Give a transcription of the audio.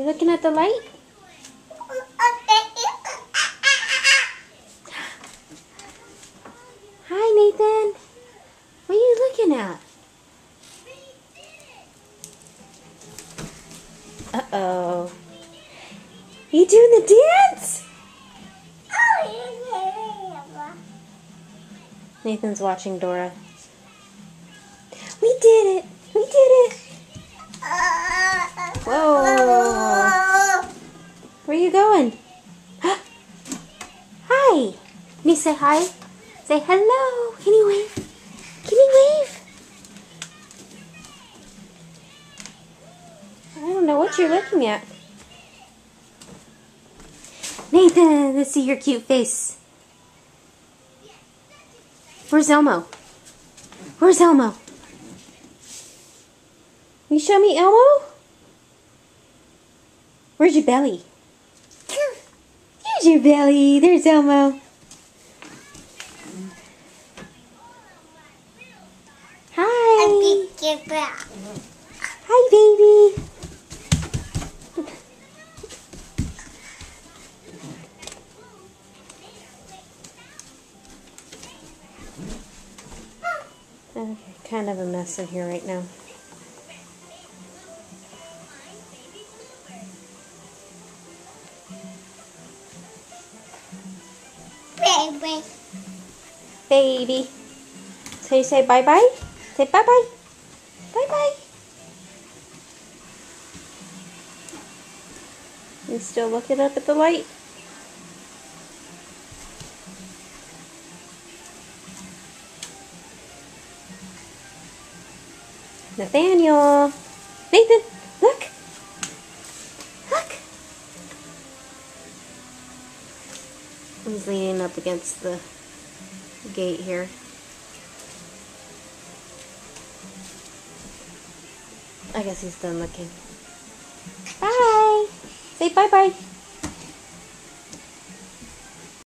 You looking at the light? Hi, Nathan. What are you looking at? Uh-oh. You doing the dance? Nathan's watching Dora. We did it! We did it! Whoa! Where are you going? Hi! Can you say hi? Say hello! Can you wave? Can you wave? I don't know what you're looking at. Nathan, let's see your cute face. Where's Elmo? Where's Elmo? Can you show me Elmo? Where's your belly? There's your belly. There's Elmo. Hi. Hi, baby. Okay, kind of a mess in here right now. Baby. Baby. So you say bye-bye? Say bye-bye. Bye-bye. You still looking up at the light? Nathaniel. Nathan, look. Look. He's leaning up against the gate here. I guess he's done looking. Bye. Say bye-bye.